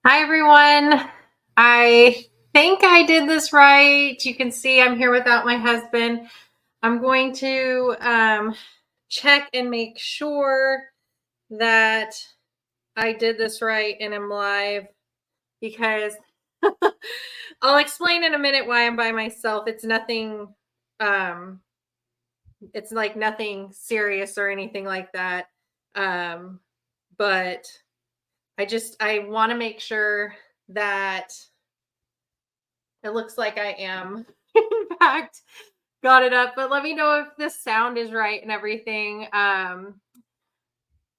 Hi, everyone. I think I did this right. You can see I'm here without my husband. I'm going to check and make sure that I did this right and I'm live because I'll explain in a minute why I'm by myself. Um, it's like nothing serious or anything like that. Um, but I want to make sure that it looks like I am, in fact, got it up. But let me know if the sound is right and everything.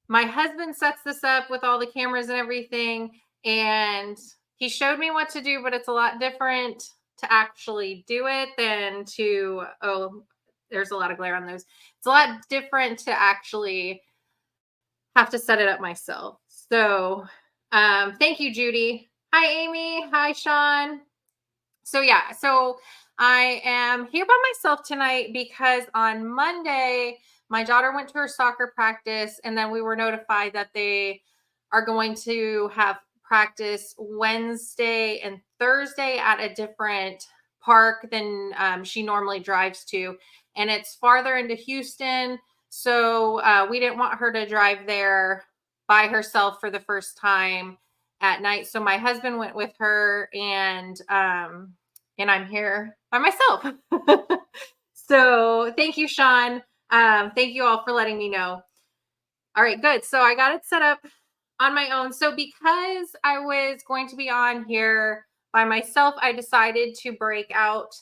My husband sets this up with all the cameras and everything, and he showed me what to do, but it's a lot different to actually do it than to, oh, there's a lot of glare on those. It's a lot different to actually have to set it up myself. So, thank you, Judy. Hi, Amy. Hi, Sean. So I am here by myself tonight because on Monday my daughter went to her soccer practice, and then we were notified that they are going to have practice Wednesday and Thursday at a different park than she normally drives to, and it's farther into Houston. So we didn't want her to drive there by herself for the first time at night. So my husband went with her, and I'm here by myself. So thank you, Sean. Thank you all for letting me know. All right, good. So I got it set up on my own. So because I was going to be on here by myself, I decided to break out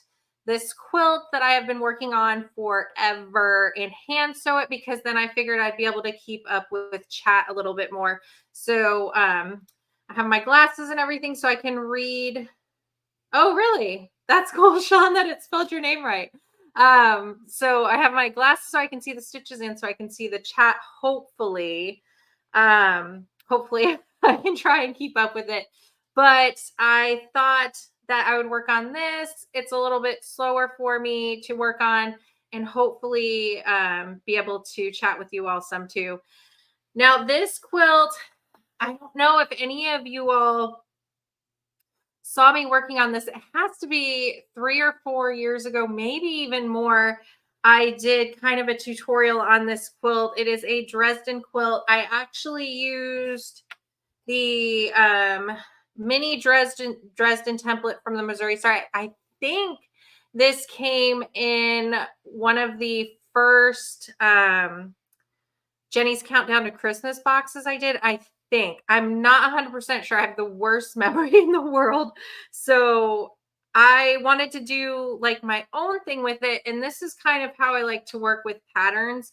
this quilt that I have been working on forever and hand sew it, because then I figured I'd be able to keep up with chat a little bit more. So I have my glasses and everything so I can read. Oh, really? That's cool, Sean, that it spelled your name right. So I have my glasses so I can see the stitches in, so I can see the chat, hopefully. Hopefully I can try and keep up with it. But I thought that I would work on this. It's a little bit slower for me to work on, and hopefully be able to chat with you all some too. Now, this quilt, I don't know if any of you all saw me working on this. It has to be 3 or 4 years ago, maybe even more. I did kind of a tutorial on this quilt. It is a Dresden quilt. I actually used the mini Dresden template from the Missouri Star. I think this came in one of the first Jenny's Countdown to Christmas boxes I did. I think. I'm not 100% sure. I have the worst memory in the world. So I wanted to do like my own thing with it. And this is kind of how I like to work with patterns,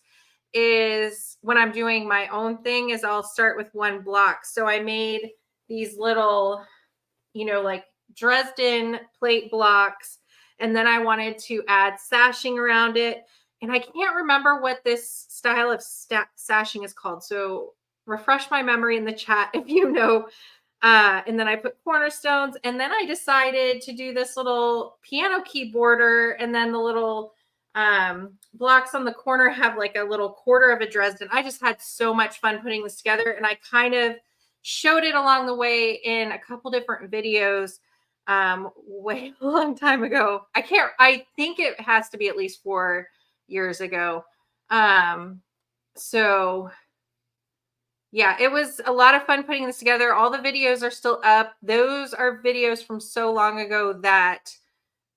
is when I'm doing my own thing, is I'll start with one block. So I made these little, like Dresden plate blocks. And then I wanted to add sashing around it. And I can't remember what this style of sashing is called. So refresh my memory in the chat if you know. And then I put cornerstones. And then I decided to do this little piano key border. And then the little blocks on the corner have like a little quarter of a Dresden. I just had so much fun putting this together. And I kind of showed it along the way in a couple different videos way a long time ago. I think it has to be at least 4 years ago. So yeah, it was a lot of fun putting this together. All the videos are still up. Those are videos from so long ago that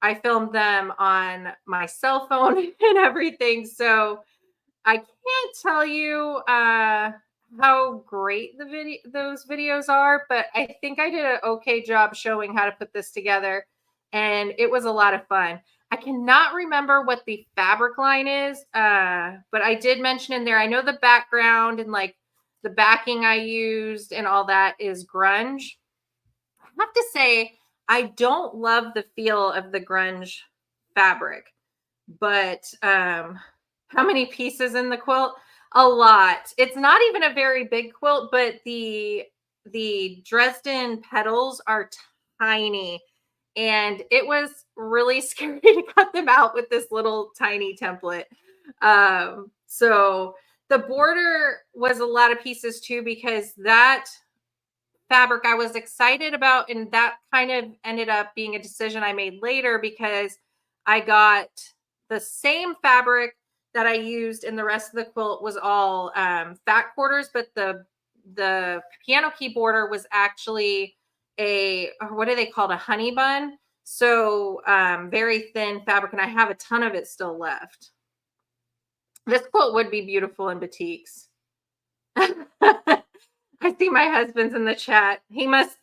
I filmed them on my cell phone and everything. So I can't tell you how great those videos are, but I think I did an okay job showing how to put this together, and it was a lot of fun. I cannot remember what the fabric line is, but I did mention in there, I know the background and like the backing I used and all that is grunge. I have to say, I don't love the feel of the grunge fabric, but how many pieces in the quilt? A lot. It's not even a very big quilt, but the Dresden petals are tiny, and it was really scary to cut them out with this little tiny template. So The border was a lot of pieces too, because that fabric I was excited about, and that kind of ended up being a decision I made later, because I got the same fabric that I used in the rest of the quilt was all fat quarters, but the piano key border was actually what are they called, a honey bun. So very thin fabric, and I have a ton of it still left. This quilt would be beautiful in batiks. I see my husband's in the chat. He must,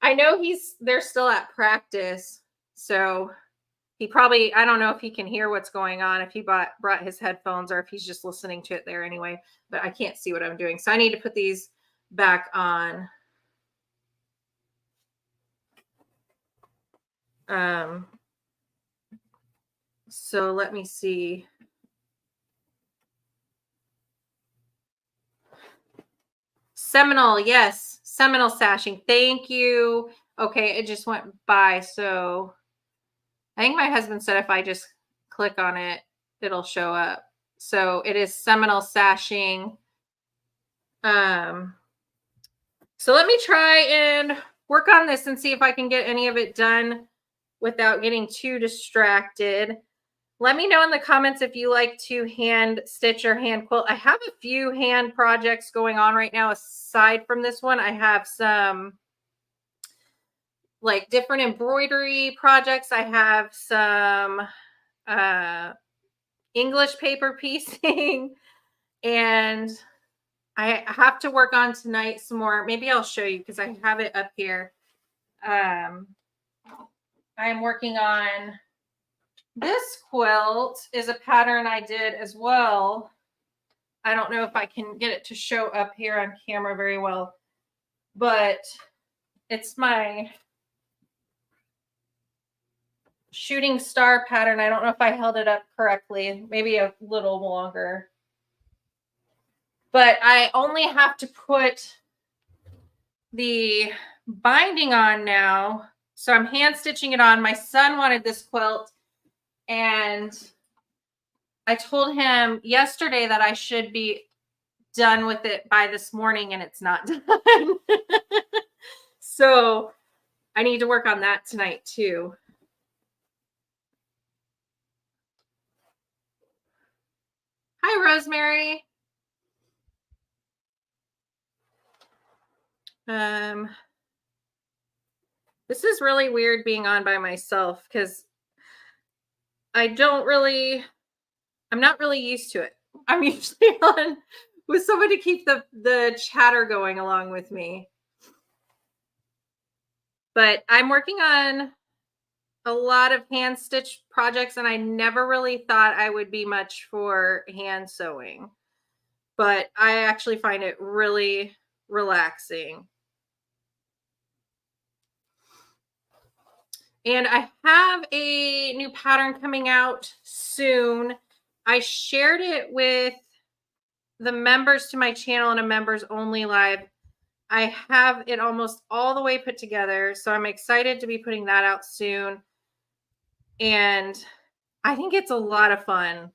I know they're still at practice. So he probably, I don't know if he can hear what's going on, if he brought his headphones, or if he's just listening to it there anyway, but I can't see what I'm doing. So I need to put these back on. So let me see. Seminole, yes. Seminole sashing. Thank you. Okay, it just went by. So I think my husband said if I just click on it, it'll show up. So it is Seminole sashing. So let me try and work on this and see if I can get any of it done without getting too distracted. Let me know in the comments if you like to hand stitch or hand quilt. I have a few hand projects going on right now aside from this one. I have some like different embroidery projects. I have some English paper piecing, and I have to work on tonight some more. Maybe I'll show you because I have it up here. I'm working on this quilt is a pattern I did as well. I don't know if I can get it to show up here on camera very well, but it's my shooting star pattern. I don't know if I held it up correctly, maybe a little longer, but I only have to put the binding on now. So I'm hand stitching it on. My son wanted this quilt, and I told him yesterday that I should be done with it by this morning, and it's not done. So I need to work on that tonight too. Hi, Rosemary. This is really weird being on by myself because I'm not really used to it. I'm usually on with someone to keep the chatter going along with me. But I'm working on a lot of hand stitch projects, and I never really thought I would be much for hand sewing, but I actually find it really relaxing. And I have a new pattern coming out soon. I shared it with the members to my channel in a members only live. I have it almost all the way put together, so I'm excited to be putting that out soon. And I think it's a lot of fun.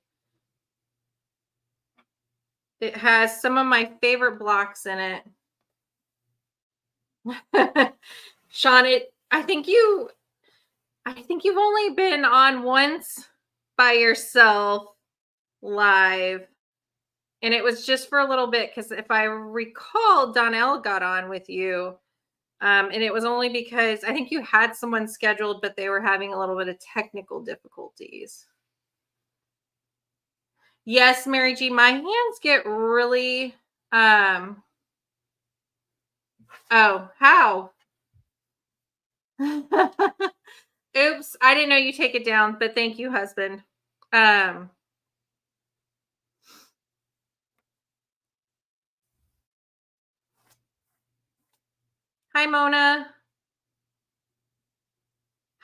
It has some of my favorite blocks in it. Sean, I think you've only been on once by yourself live, and it was just for a little bit because if I recall, Donnell got on with you, and it was only because I think you had someone scheduled, but they were having a little bit of technical difficulties. Yes, Mary G, my hands get really oh, how? Oops, I didn't know you take it down, but thank you, husband. Hi, Mona.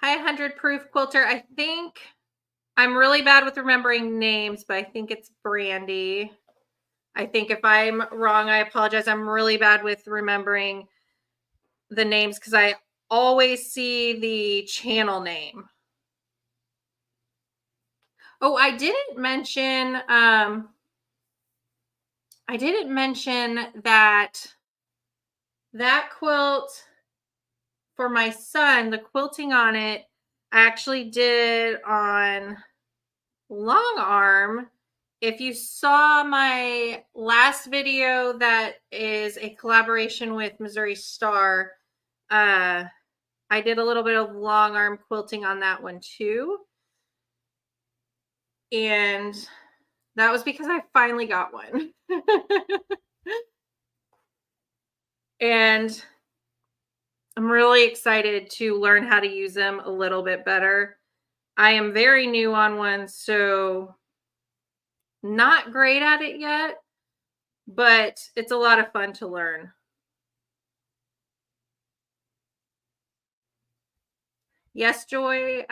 Hi, 100 Proof Quilter. I think I'm really bad with remembering names, but I think it's Brandy. I think if I'm wrong, I apologize. I'm really bad with remembering the names because I always see the channel name. Oh, I didn't mention I didn't mention that quilt for my son, the quilting on it, I actually did on long arm. If you saw my last video, that is a collaboration with Missouri Star, I did a little bit of long arm quilting on that one too. And that was because I finally got one. And I'm really excited to learn how to use them a little bit better. I am very new on one, so not great at it yet, but it's a lot of fun to learn. Yes, Joy.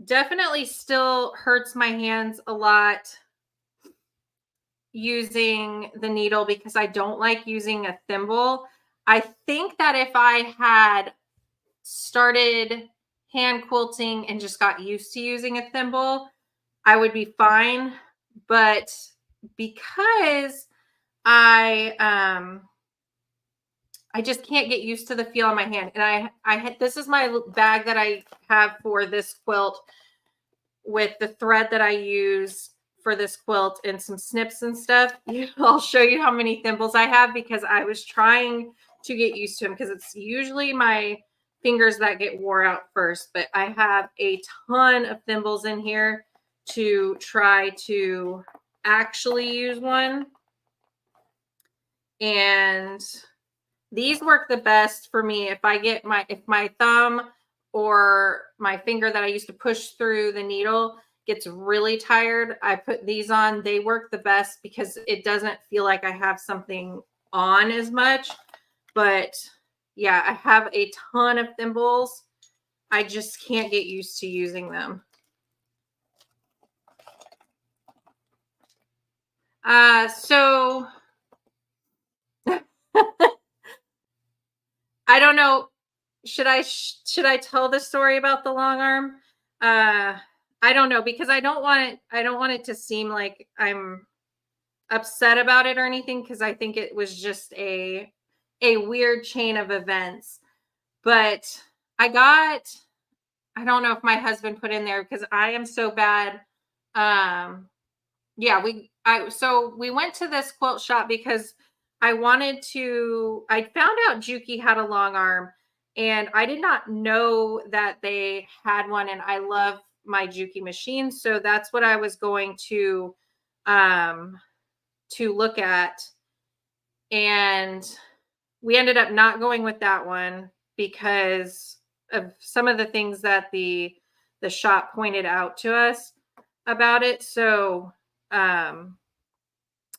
Definitely still hurts my hands a lot using the needle because I don't like using a thimble. I think that if I had started hand quilting and just got used to using a thimble, I would be fine. But because I just can't get used to the feel on my hand. And I had, this is my bag that I have for this quilt with the thread that I use for this quilt and some snips and stuff. I'll show you how many thimbles I have because I was trying to get used to them because it's usually my fingers that get wore out first, but I have a ton of thimbles in here to try to actually use one. And these work the best for me if I get if my thumb or my finger that I used to push through the needle gets really tired, I put these on. They work the best because it doesn't feel like I have something on as much. But yeah, I have a ton of thimbles. I just can't get used to using them. So I don't know. Should I tell the story about the long arm? I don't know because I don't want it to seem like I'm upset about it or anything because I think it was just a weird chain of events. But I don't know if my husband put in there because I am so bad. Yeah, so we went to this quilt shop because I found out Juki had a long arm and I did not know that they had one, and I love my Juki machine. So that's what I was going to look at. And we ended up not going with that one because of some of the things that the shop pointed out to us about it. So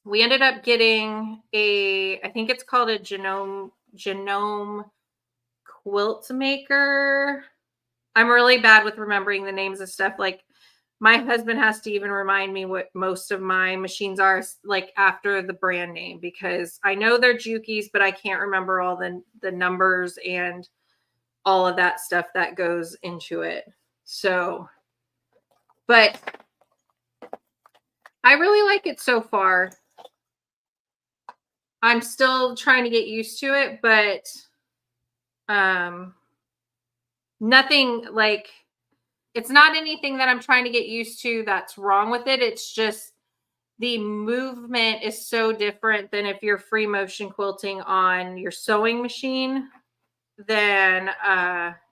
we ended up getting I think it's called a genome quilt maker. I'm really bad with remembering the names of stuff. Like my husband has to even remind me what most of my machines are like after the brand name because I know they're Jukis, but I can't remember all the numbers and all of that stuff that goes into it. So, but I really like it so far. I'm still trying to get used to it, but nothing like it's not anything that I'm trying to get used to that's wrong with it. It's just the movement is so different than if you're free motion quilting on your sewing machine than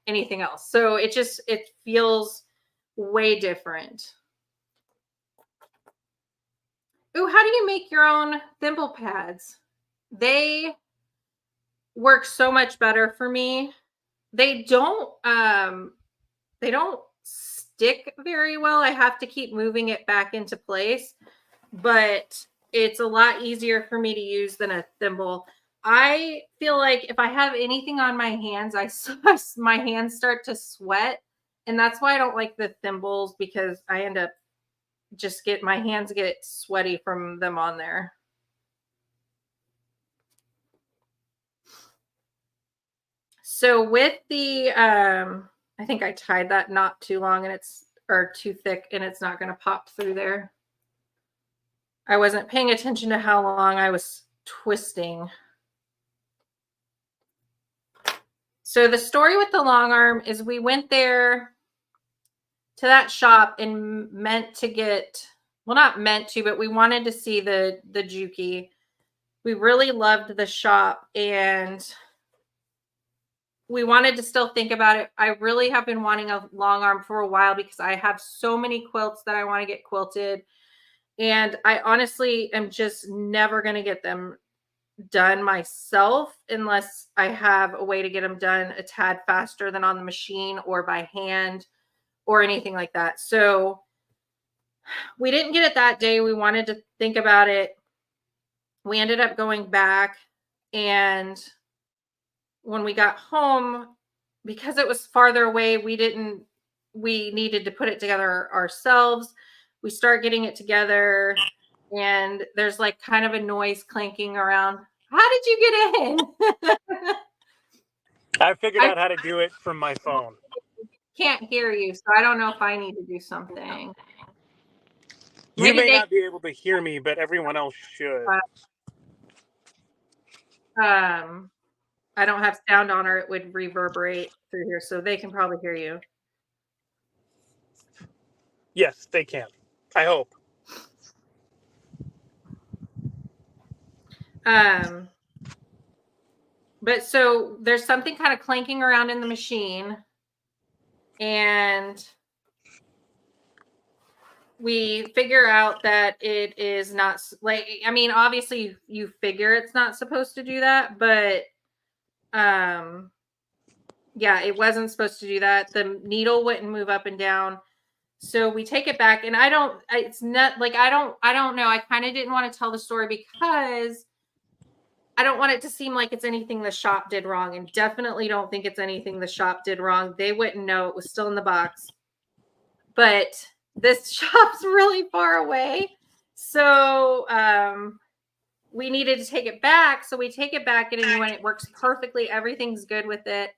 anything else. So it feels way different. Ooh, how do you make your own thimble pads? They work so much better for me. They don't stick very well. I have to keep moving it back into place, but it's a lot easier for me to use than a thimble. I feel like if I have anything on my hands, my hands start to sweat, and that's why I don't like the thimbles because I end up my hands get sweaty from them on there. So with the I think I tied that knot too long and or too thick and it's not going to pop through there. I wasn't paying attention to how long I was twisting. So the story with the long arm is we went there to that shop and meant to get, well, not meant to, but we wanted to see the Juki. We really loved the shop and we wanted to still think about it. I really have been wanting a long arm for a while because I have so many quilts that I want to get quilted. And I honestly am just never going to get them done myself unless I have a way to get them done a tad faster than on the machine or by hand or anything like that. So we didn't get it that day. We wanted to think about it. We ended up going back, and when we got home, because it was farther away, we needed to put it together ourselves. We start getting it together and there's like kind of a noise clanking around. How did you get in? I figured out how to do it from my phone. Can't hear you, so I don't know if I need to do something. You may not be able to hear me, but everyone else should. I don't have sound on or it would reverberate through here, so they can probably hear you. Yes, they can. I hope. But so there's something kind of clanking around in the machine, and we figure out that it is not like, I mean, obviously you figure it's not supposed to do that, but yeah, it wasn't supposed to do that. The needle wouldn't move up and down. So we take it back, and it's not like, I don't know. I kind of didn't want to tell the story because I don't want it to seem like it's anything the shop did wrong, and definitely don't think it's anything the shop did wrong. They wouldn't know. It was still in the box. But this shop's really far away. So we needed to take it back. So we take it back, and when it works perfectly, everything's good with it.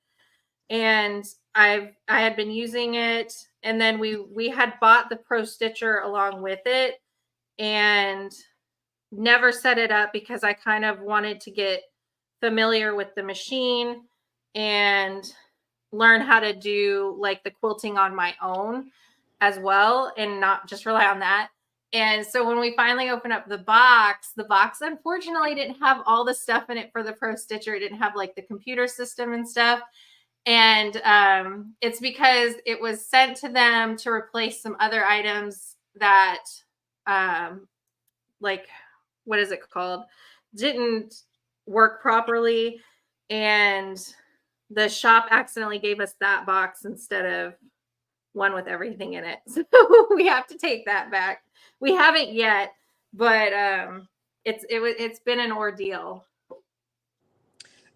And I had been using it, and then we had bought the Pro Stitcher along with it and never set it up because I kind of wanted to get familiar with the machine and learn how to do like the quilting on my own as well and not just rely on that. And so when we finally opened up the box unfortunately didn't have all the stuff in it for the Pro Stitcher. It didn't have like the computer system and stuff. And it's because it was sent to them to replace some other items that like, what is it called? Didn't work properly. And the shop accidentally gave us that box instead of one with everything in it. So we have to take that back. We haven't yet, but it's been an ordeal.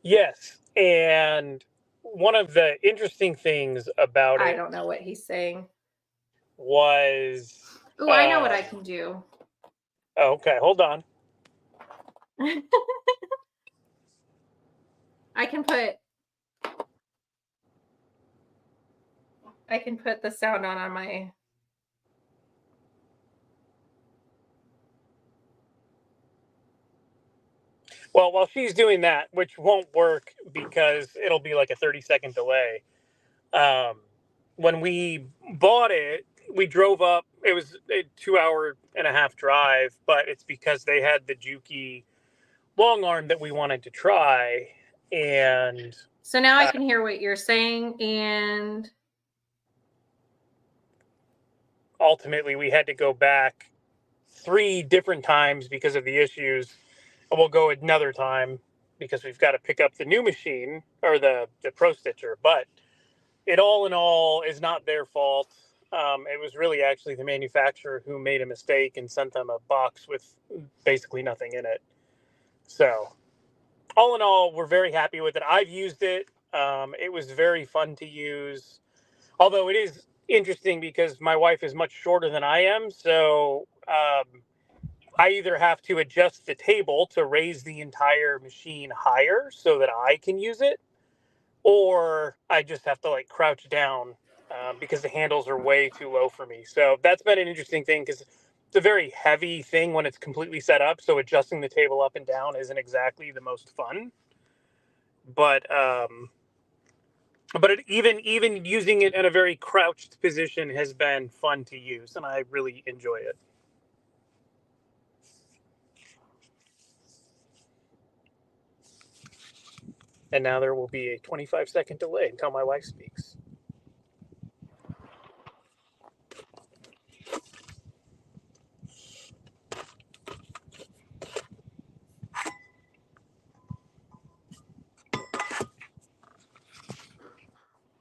Yes, and one of the interesting things about it, I don't know what he's saying, was... Oh, I know what I can do. Okay, hold on. I can put the sound on my... Well, while she's doing that, which won't work because it'll be like a 30-second delay, when we bought it, we drove up. It was a 2.5-hour drive, but it's because they had the Juki long arm that we wanted to try. And so now I can hear what you're saying, and ultimately we had to go back 3 different times because of the issues. We'll go another time because we've got to pick up the new machine or the Pro Stitcher. But it all in all is not their fault. It was really actually the manufacturer who made a mistake and sent them a box with basically nothing in it. So all in all, we're very happy with it. I've used it. It was very fun to use. Although it is interesting because my wife is much shorter than I am. So I either have to adjust the table to raise the entire machine higher so that I can use it, or I just have to like crouch down because the handles are way too low for me. So that's been an interesting thing because it's a very heavy thing when it's completely set up, so adjusting the table up and down isn't exactly the most fun. But even using it in a very crouched position has been fun to use, and I really enjoy it. And now there will be a 25-second delay until my wife speaks.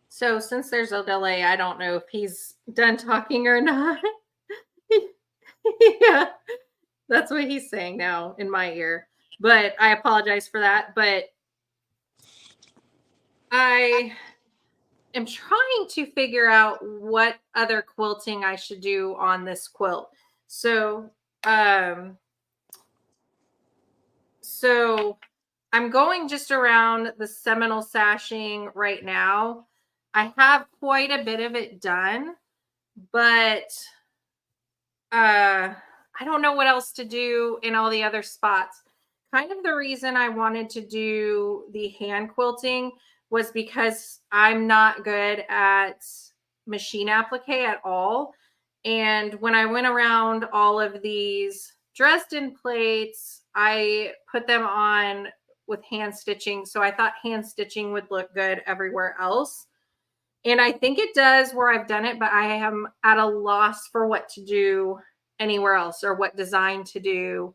So since there's a delay, I don't know if he's done talking or not. Yeah, that's what he's saying now in my ear. But I apologize for that. But I am trying to figure out what other quilting I should do on this quilt. So, so I'm going just around the Seminole sashing right now. I have quite a bit of it done, but I don't know what else to do in all the other spots. Kind of the reason I wanted to do the hand quilting was because I'm not good at machine applique at all. And when I went around all of these Dresden plates, I put them on with hand stitching. So I thought hand stitching would look good everywhere else. And I think it does where I've done it, but I am at a loss for what to do anywhere else or what design to do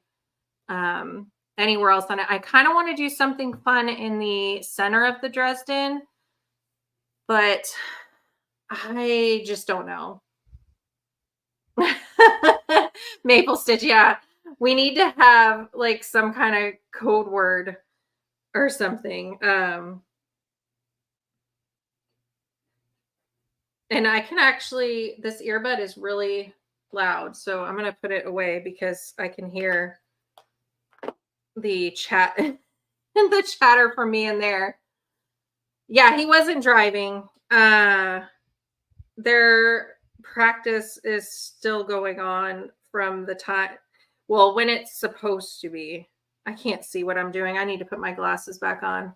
anywhere else on it. I kind of want to do something fun in the center of the Dresden, but I just don't know. Maple stitch, yeah. We need to have like some kind of code word or something. And I can actually, this earbud is really loud, so I'm going to put it away because I can hear the chat and the chatter from me in there. Yeah, he wasn't driving. Their practice is still going on from the time, well, when it's supposed to be. I can't see what I'm doing. I need to put my glasses back on.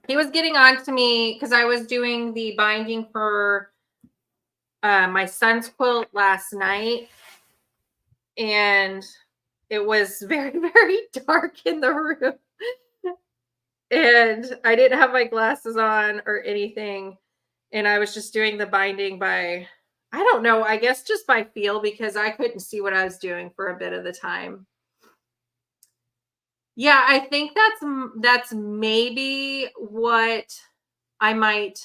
He was getting on to me because I was doing the binding for my son's quilt last night, and it was very, very dark in the room. And I didn't have my glasses on or anything. And I was just doing the binding by, I don't know, I guess just by feel, because I couldn't see what I was doing for a bit of the time. Yeah, I think that's maybe what I might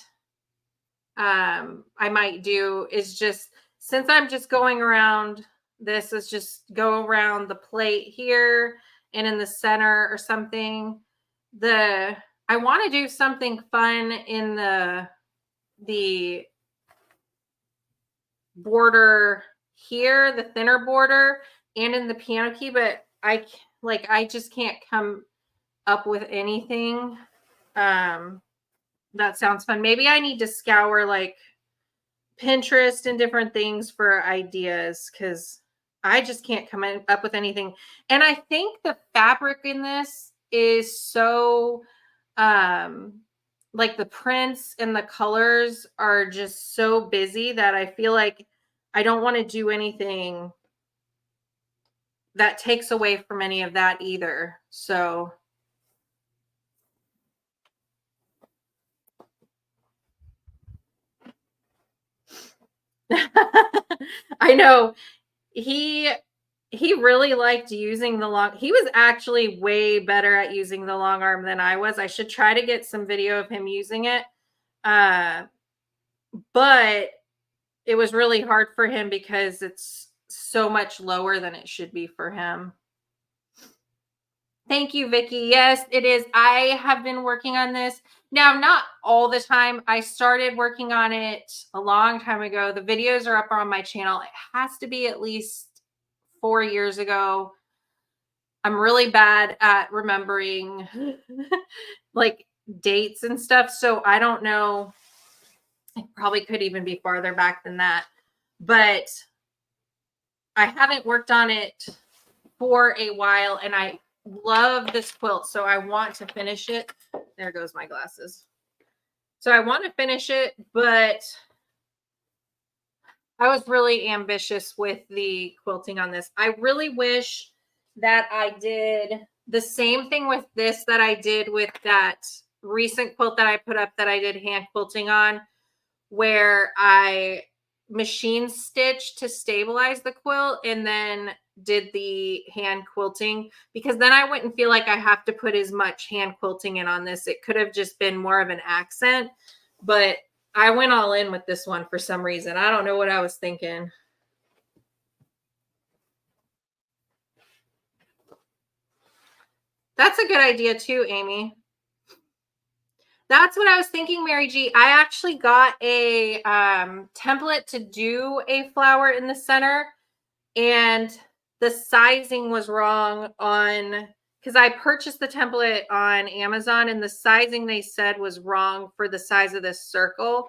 do, is just, since I'm just going around, this is just go around the plate here and in the center or something. I want to do something fun in the border here, the thinner border, and in the piano key, but I just can't come up with anything that sounds fun. Maybe I need to scour like Pinterest and different things for ideas, because I just can't come up with anything. And I think the fabric in this is so like the prints and the colors are just so busy that I feel like I don't want to do anything that takes away from any of that either. So I know he really liked using the long. He was actually way better at using the long arm than I was. I should try to get some video of him using it. But it was really hard for him because it's so much lower than it should be for him. Thank you, Vicky. Yes, it is. I have been working on this. Now, not all the time. I started working on it a long time ago. The videos are up on my channel. It has to be at least 4 years ago. I'm really bad at remembering like dates and stuff. So I don't know. It probably could even be farther back than that. But I haven't worked on it for a while, and I love this quilt, so I want to finish it. There goes my glasses. So I want to finish it, but I was really ambitious with the quilting on this. I really wish that I did the same thing with this that I did with that recent quilt that I put up that I did hand quilting on, where I machine stitched to stabilize the quilt and then did the hand quilting, because then I wouldn't feel like I have to put as much hand quilting in on this. It could have just been more of an accent, but I went all in with this one for some reason. I don't know what I was thinking. That's a good idea too, Amy. That's what I was thinking, Mary G. I actually got a template to do a flower in the center, and the sizing was wrong on, because I purchased the template on Amazon, and the sizing they said was wrong for the size of this circle.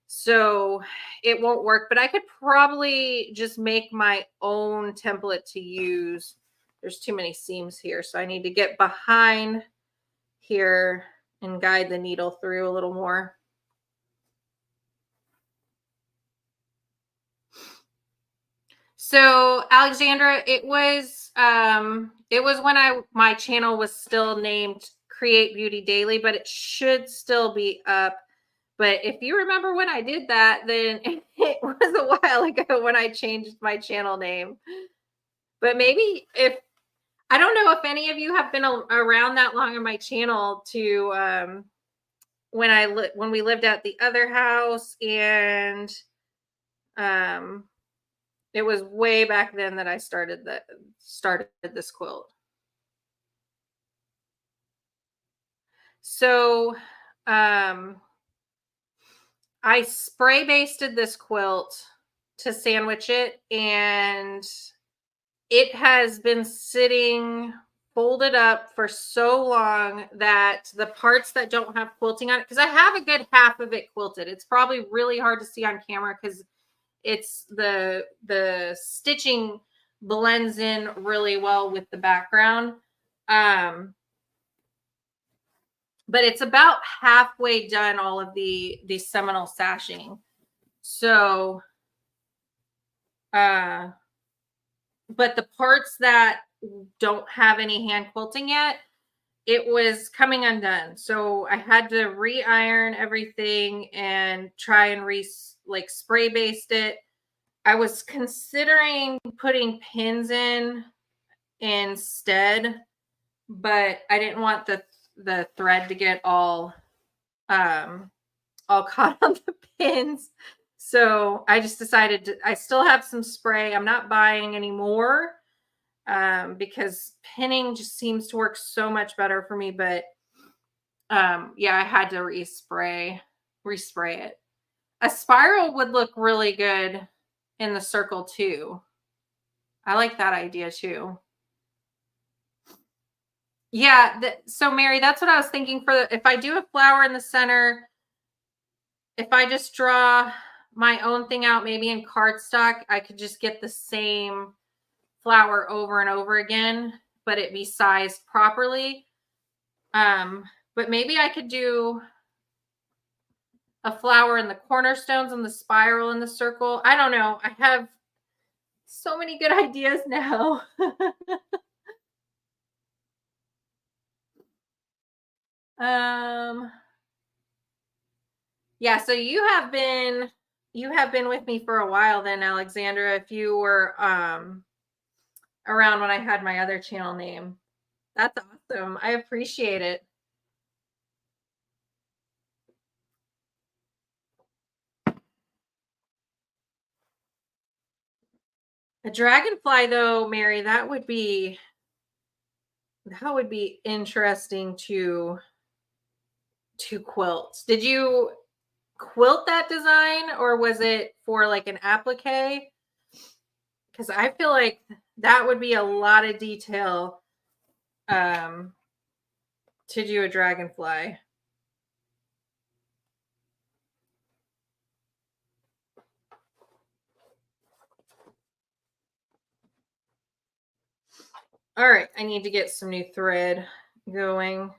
So it won't work, but I could probably just make my own template to use. There's too many seams here, so I need to get behind here and guide the needle through a little more. So Alexandra, it was when my channel was still named Create Beauty Daily, but it should still be up. But if you remember when I did that, then it was a while ago when I changed my channel name. But maybe I don't know if any of you have been around that long on my channel to when we lived at the other house, and it was way back then that I started this quilt. So I spray basted this quilt to sandwich it, and it has been sitting folded up for so long that the parts that don't have quilting on it, because I have a good half of it quilted. It's probably really hard to see on camera because it's the stitching blends in really well with the background. But it's about halfway done, all of the seminal sashing. So but the parts that don't have any hand quilting yet, it was coming undone. So I had to re-iron everything and try and spray baste it. I was considering putting pins in instead, but I didn't want the thread to get all caught on the pins. So I just decided I still have some spray. I'm not buying any more because pinning just seems to work so much better for me. But yeah, I had to respray it. A spiral would look really good in the circle too. I like that idea too. Yeah. So Mary, that's what I was thinking if I do a flower in the center, if I just draw my own thing out, maybe in cardstock, I could just get the same flower over and over again, but it be sized properly. But maybe I could do a flower in the cornerstones and the spiral in the circle. I don't know. I have so many good ideas now. Yeah, so you have been with me for a while then, Alexandra, if you were around when I had my other channel name. That's awesome. I appreciate it. A dragonfly though, Mary, that would be interesting to quilt. Did you quilt that design, or was it for like an applique? Because I feel like that would be a lot of detail to do a dragonfly. All right, I need to get some new thread going.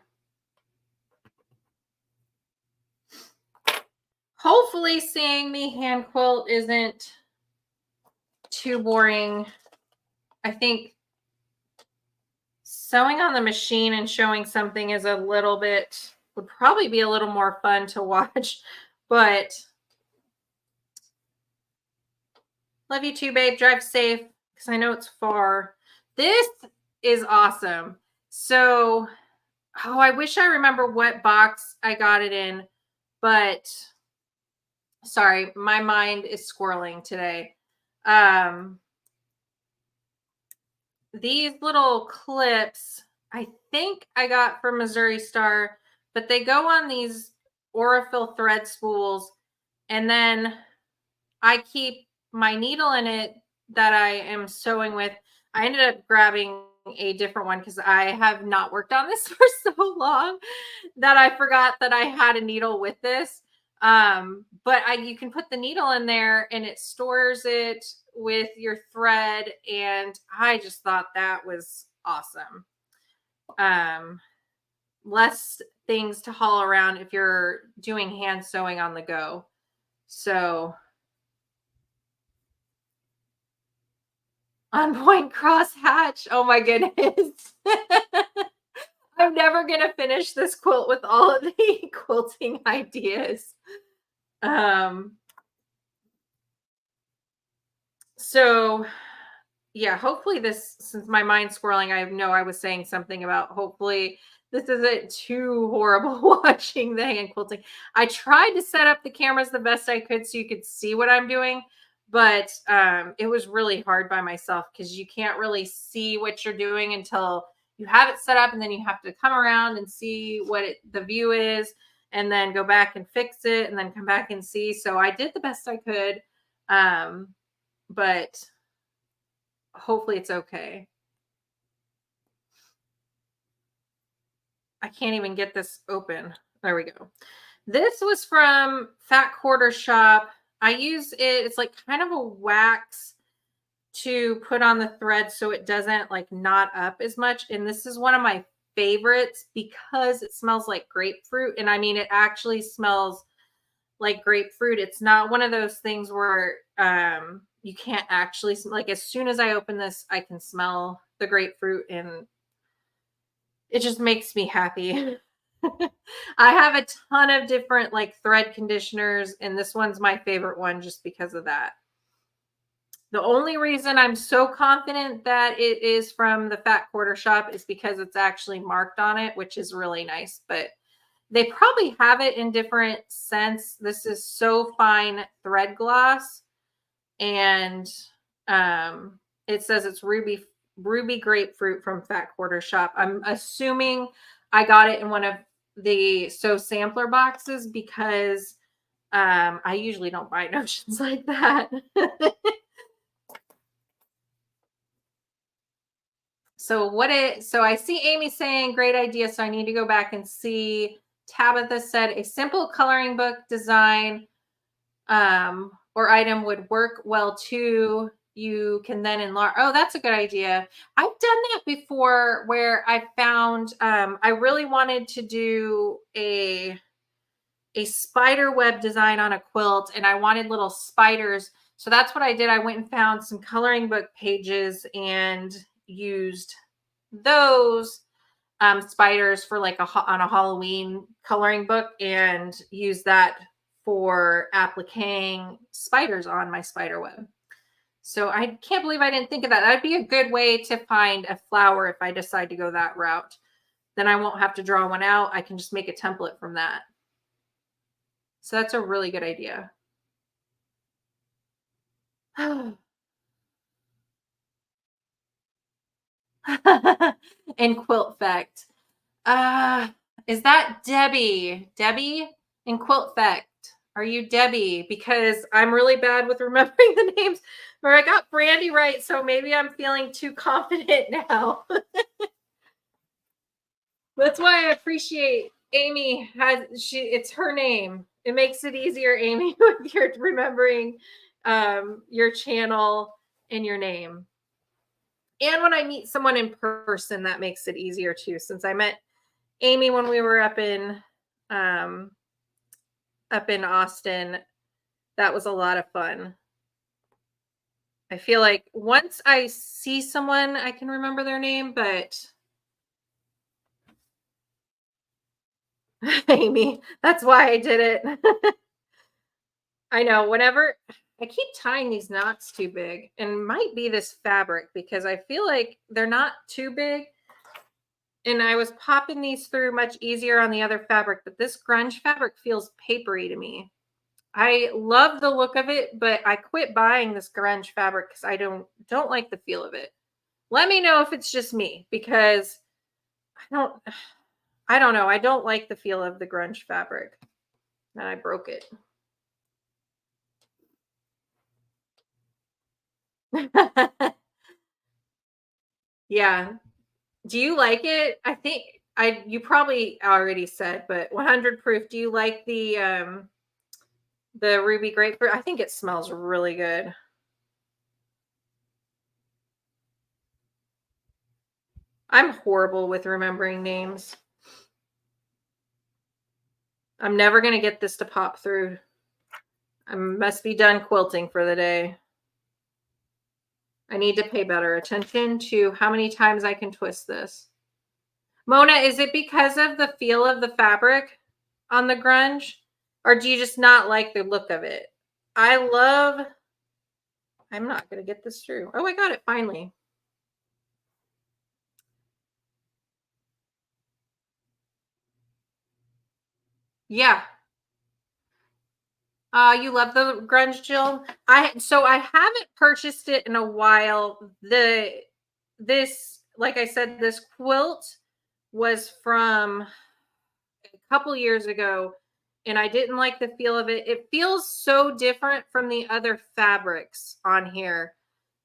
Hopefully seeing me hand quilt isn't too boring. I think sewing on the machine and showing something is a little bit, would probably be a little more fun to watch, but love you too, babe. Drive safe because I know it's far. This is awesome. So, oh, I wish I remember what box I got it in, but sorry, my mind is squirreling today. These little clips, I think I got from Missouri Star, but they go on these Aurifil thread spools, and then I keep my needle in it that I am sewing with. I ended up grabbing a different one because I have not worked on this for so long that I forgot that I had a needle with this. But you can put the needle in there and it stores it with your thread. And I just thought that was awesome. Less things to haul around if you're doing hand sewing on the go. So on point cross hatch. Oh my goodness. I'm never going to finish this quilt with all of the quilting ideas. So yeah, hopefully this, since my mind's swirling, I know I was saying something about hopefully this isn't too horrible watching the hand quilting. I tried to set up the cameras the best I could so you could see what I'm doing, but it was really hard by myself because you can't really see what you're doing until you have it set up, and then you have to come around and see what the view is, and then go back and fix it, and then come back and see. So I did the best I could, but hopefully it's okay. I can't even get this open. There we go. This was from Fat Quarter Shop. I use it. It's like kind of a wax to put on the thread so it doesn't like knot up as much. And this is one of my favorites because it smells like grapefruit. And I mean, it actually smells like grapefruit. It's not one of those things where you can't actually, like, as soon as I open this, I can smell the grapefruit and it just makes me happy. I have a ton of different like thread conditioners, and this one's my favorite one just because of that. The only reason I'm so confident that it is from the Fat Quarter Shop is because it's actually marked on it, which is really nice, but they probably have it in different scents. This is So Fine Thread Gloss, and it says it's ruby grapefruit from Fat Quarter Shop. I'm assuming I got it in one of the Sew sampler boxes because I usually don't buy notions like that. So I see Amy saying great idea. So I need to go back and see. Tabitha said a simple coloring book design or item would work well too. You can then enlarge. Oh, that's a good idea. I've done that before where I found I really wanted to do a spider web design on a quilt, and I wanted little spiders. So that's what I did. I went and found some coloring book pages and used those spiders for like on a Halloween coloring book, and used that for appliquing spiders on my spider web. So I can't believe I didn't think of that. That'd be a good way to find a flower if I decide to go that route. Then I won't have to draw one out. I can just make a template from that. So that's a really good idea. And Quilt Fact. Is that Debbie? Debbie in Quilt Fact. Are you Debbie? Because I'm really bad with remembering the names. Or I got Brandy right, so maybe I'm feeling too confident now. That's why I appreciate Amy it's her name. It makes it easier, Amy, with your remembering your channel and your name. And when I meet someone in person, that makes it easier too. Since I met Amy when we were um, up in Austin, that was a lot of fun. I feel like once I see someone, I can remember their name, but Amy, that's why I did it. I know whenever I keep tying these knots too big, and might be this fabric because I feel like they're not too big. And I was popping these through much easier on the other fabric, but this grunge fabric feels papery to me. I love the look of it, but I quit buying this grunge fabric because I don't like the feel of it. Let me know if it's just me because I don't know. I don't like the feel of the grunge fabric. And I broke it. Yeah. Do you like it? I think you probably already said, but 100 proof. Do you like the ruby grapefruit? I think it smells really good. I'm horrible with remembering names. I'm never going to get this to pop through. I must be done quilting for the day. I need to pay better attention to how many times I can twist this. Mona, is it because of the feel of the fabric on the grunge? Or do you just not like the look of it? I'm not going to get this through. Oh, I got it finally. Yeah. You love the grunge, Jill? So I haven't purchased it in a while. This, like I said, this quilt was from a couple years ago, and I didn't like the feel of it. It feels so different from the other fabrics on here.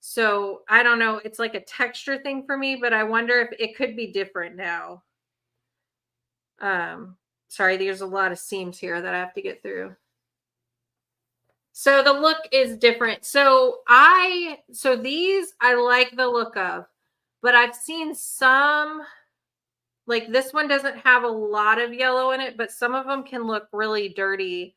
So I don't know. It's like a texture thing for me, but I wonder if it could be different now. Sorry, there's a lot of seams here that I have to get through. So the look is different. So these I like the look of, but I've seen some, like this one doesn't have a lot of yellow in it, but some of them can look really dirty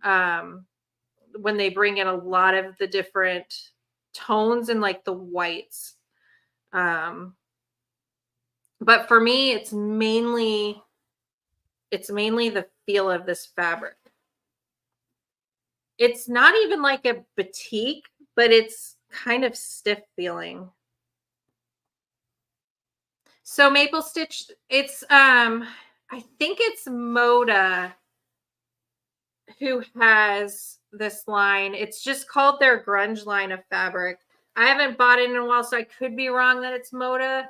when they bring in a lot of the different tones and like the whites. But for me, it's mainly the feel of this fabric. It's not even like a batik, but it's kind of stiff feeling. So Maple Stitch, it's I think it's Moda who has this line. It's just called their grunge line of fabric. I haven't bought it in a while, so I could be wrong that it's Moda,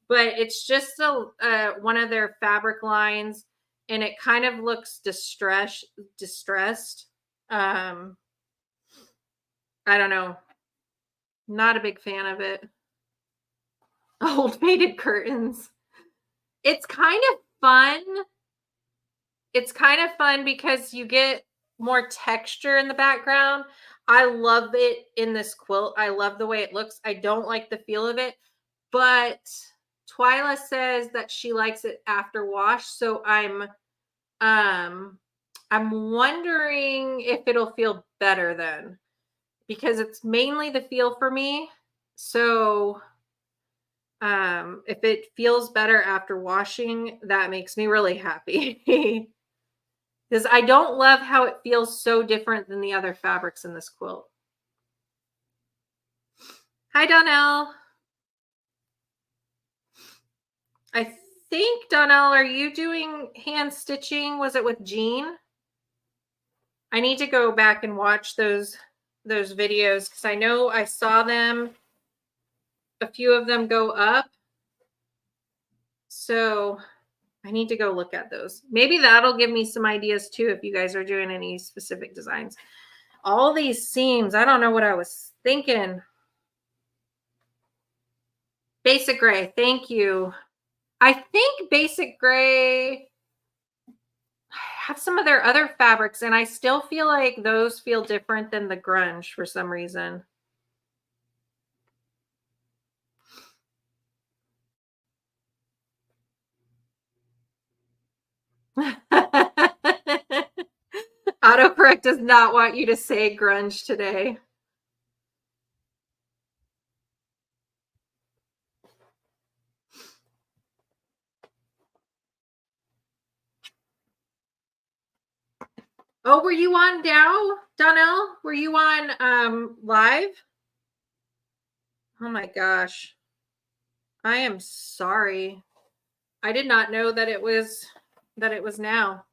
but it's just one of their fabric lines, and it kind of looks distressed. I don't know. Not a big fan of it. Old faded curtains. It's kind of fun. It's kind of fun because you get more texture in the background. I love it in this quilt. I love the way it looks. I don't like the feel of it, but Twyla says that she likes it after wash. So I'm wondering if it'll feel better then, because it's mainly the feel for me. So if it feels better after washing, that makes me really happy. Because I don't love how it feels so different than the other fabrics in this quilt. Hi, Donnell. I think, Donnell, are you doing hand stitching? Was it with Jean? I need to go back and watch those videos because I know I saw them, a few of them go up. So I need to go look at those. Maybe that'll give me some ideas too if you guys are doing any specific designs. All these seams, I don't know what I was thinking. Basic gray, thank you. I think basic gray have some of their other fabrics, and I still feel like those feel different than the grunge for some reason. does not want you to say grunge today. Oh, were you on Donnell? Were you on live? Oh my gosh. I am sorry. I did not know that it was now.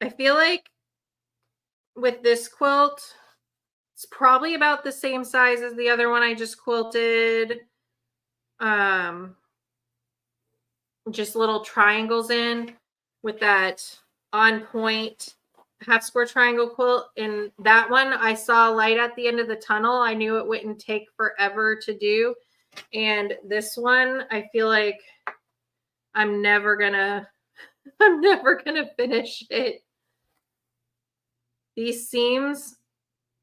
I feel like with this quilt, it's probably about the same size as the other one I just quilted. Just little triangles in with that on point half square triangle quilt. And that one, I saw light at the end of the tunnel. I knew it wouldn't take forever to do. And this one, I feel like I'm never gonna finish it. These seams,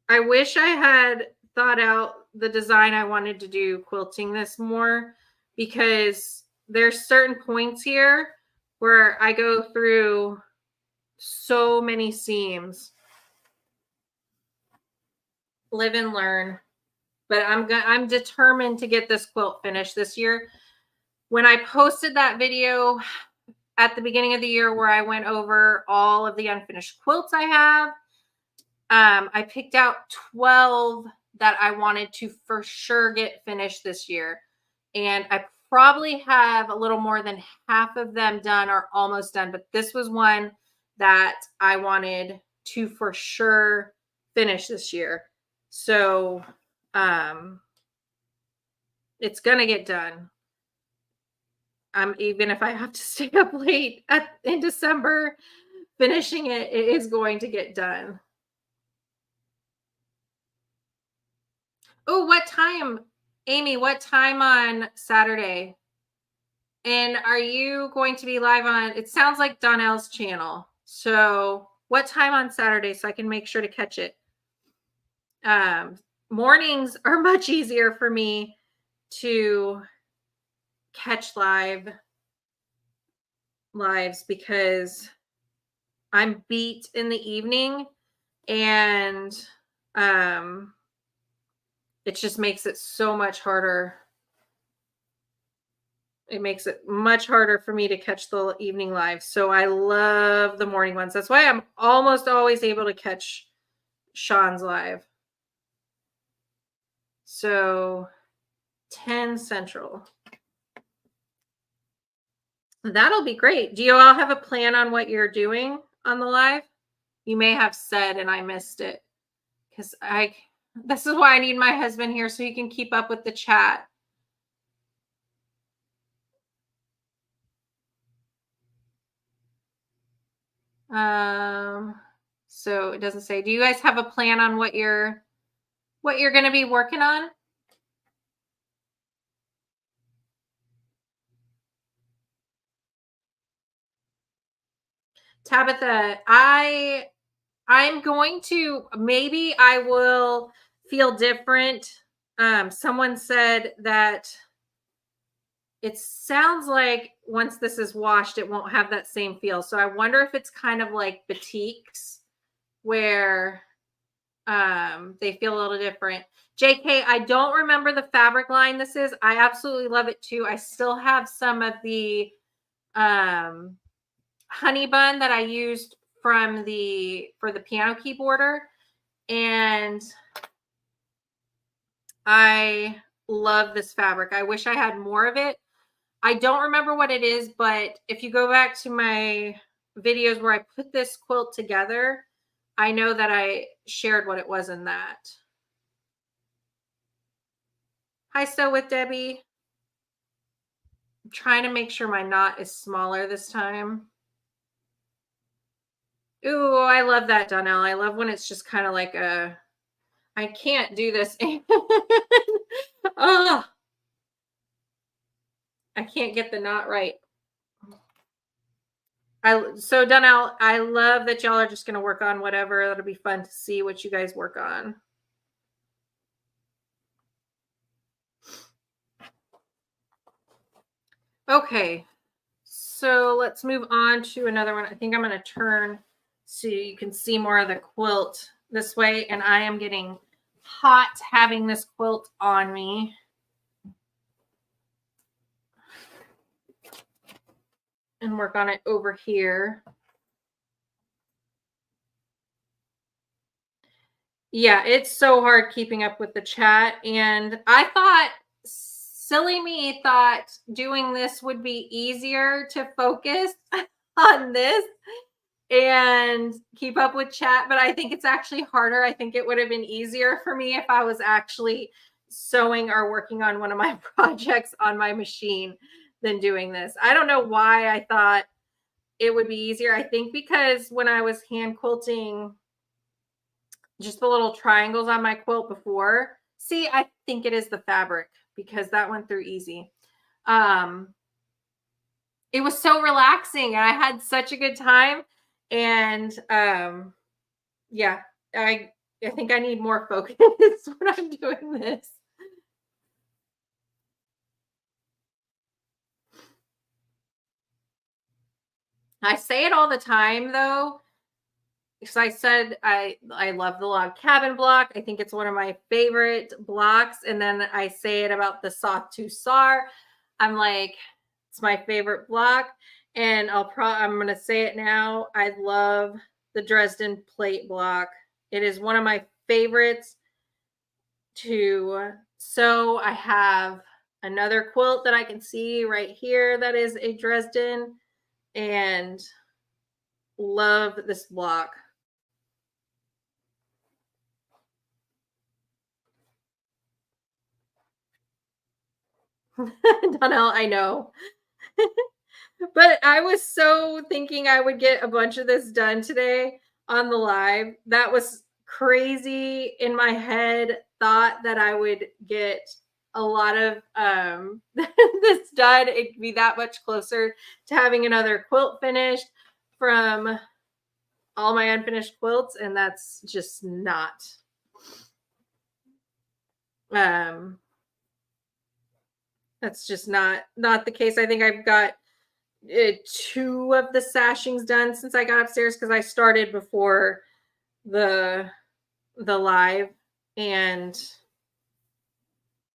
I wish I had thought out the design I wanted to do quilting this more, because there's certain points here where I go through so many seams. Live and learn. But I'm determined to get this quilt finished this year. When I posted that video at the beginning of the year where I went over all of the unfinished quilts I have, I picked out 12 that I wanted to for sure get finished this year. And I probably have a little more than half of them done or almost done. But this was one that I wanted to for sure finish this year. So it's going to get done. Even if I have to stay up late in December finishing it, it is going to get done. Oh, what time? Amy, what time on Saturday? And are you going to be live on, it sounds like Donnell's channel. So what time on Saturday so I can make sure to catch it? Mornings are much easier for me to catch lives because I'm beat in the evening, and it just makes it so much harder. It makes it much harder for me to catch the evening live. So I love the morning ones. That's why I'm almost always able to catch Sean's live. So 10 Central. That'll be great. Do you all have a plan on what you're doing on the live? You may have said and I missed it, because this is why I need my husband here so he can keep up with the chat. So it doesn't say. Do you guys have a plan on what you're going to be working on? Tabitha, I'm going to, maybe I will feel different. Someone said that it sounds like once this is washed, it won't have that same feel. So I wonder if it's kind of like batiks where they feel a little different. JK, I don't remember the fabric line this is. I absolutely love it too. I still have some of the honey bun that I used for the piano keyboarder, and I love this fabric. I wish I had more of it. I don't remember what it is, but if you go back to my videos where I put this quilt together, I know that I shared what it was in that. Hi, Sew with Debbie. I'm trying to make sure my knot is smaller this time. Ooh, I love that, Donnell. I love when it's just kind of like I can't do this. Oh, I can't get the knot right. So Donnell, I love that y'all are just going to work on whatever. It'll be fun to see what you guys work on. Okay, so let's move on to another one. I think I'm going to turn so you can see more of the quilt this way. And I am getting hot having this quilt on me. And work on it over here. Yeah, it's so hard keeping up with the chat. And I thought, silly me thought doing this would be easier to focus on this and keep up with chat, but I think it's actually harder. I think it would have been easier for me if I was actually sewing or working on one of my projects on my machine than doing this. I don't know why I thought it would be easier. I think because when I was hand quilting just the little triangles on my quilt before, see, I think it is the fabric because that went through easy. It was so relaxing and I had such a good time. And yeah, I think I need more focus when I'm doing this. I say it all the time though, because I said I love the log cabin block. I think it's one of my favorite blocks. And then I say it about the soft tussar. I'm like, it's my favorite block. And I'm gonna say it now. I love the Dresden plate block. It is one of my favorites to sew. I have another quilt that I can see right here that is a Dresden, and love this block. Donnell, I know. But I was so thinking I would get a bunch of this done today on the live. That was crazy in my head. Thought that I would get a lot of this done. It'd be that much closer to having another quilt finished from all my unfinished quilts, and that's just not that's just not the case. I think I've got 2 of the sashings done since I got upstairs because I started before the live, and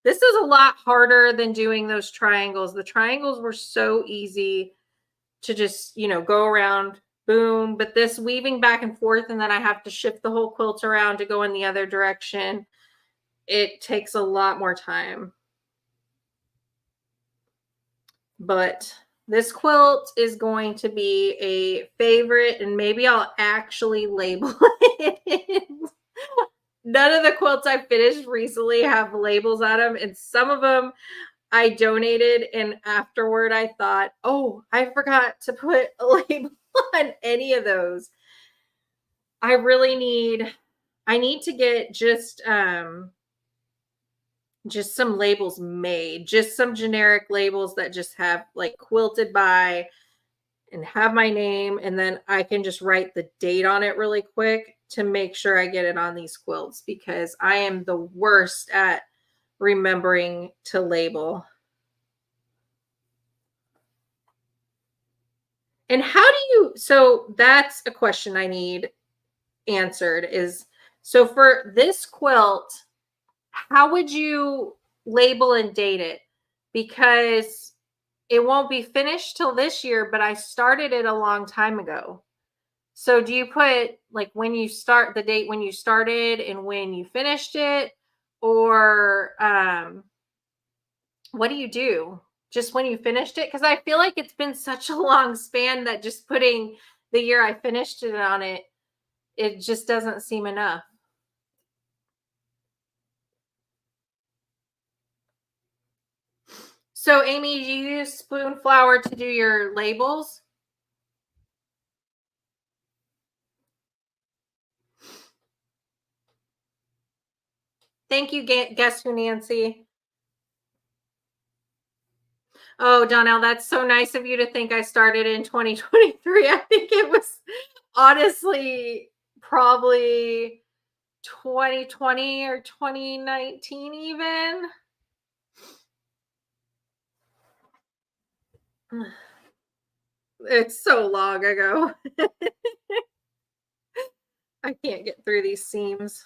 this is a lot harder than doing those triangles. The triangles were so easy to just, go around, boom, but this weaving back and forth, and then I have to shift the whole quilt around to go in the other direction. It takes a lot more time. But this quilt is going to be a favorite, and maybe I'll actually label it. None of the quilts I've finished recently have labels on them, and some of them I donated, and afterward I thought, oh, I forgot to put a label on any of those. I need to get just some labels made, just some generic labels that just have like quilted by and have my name, and then I can just write the date on it really quick to make sure I get it on these quilts, because I am the worst at remembering to label. And so that's a question I need answered is, so for this quilt, how would you label and date it? Because it won't be finished till this year, but I started it a long time ago. So do you put like when you start, the date when you started and when you finished it, or what do you do? Just when you finished it? Because I feel like it's been such a long span that just putting the year I finished it on it, it just doesn't seem enough. So Amy, do you use spoon flour to do your labels? Thank you, Guess Who Nancy. Oh, Donnell, that's so nice of you to think I started in 2023. I think it was honestly probably 2020 or 2019 even. It's so long ago. I can't get through these seams.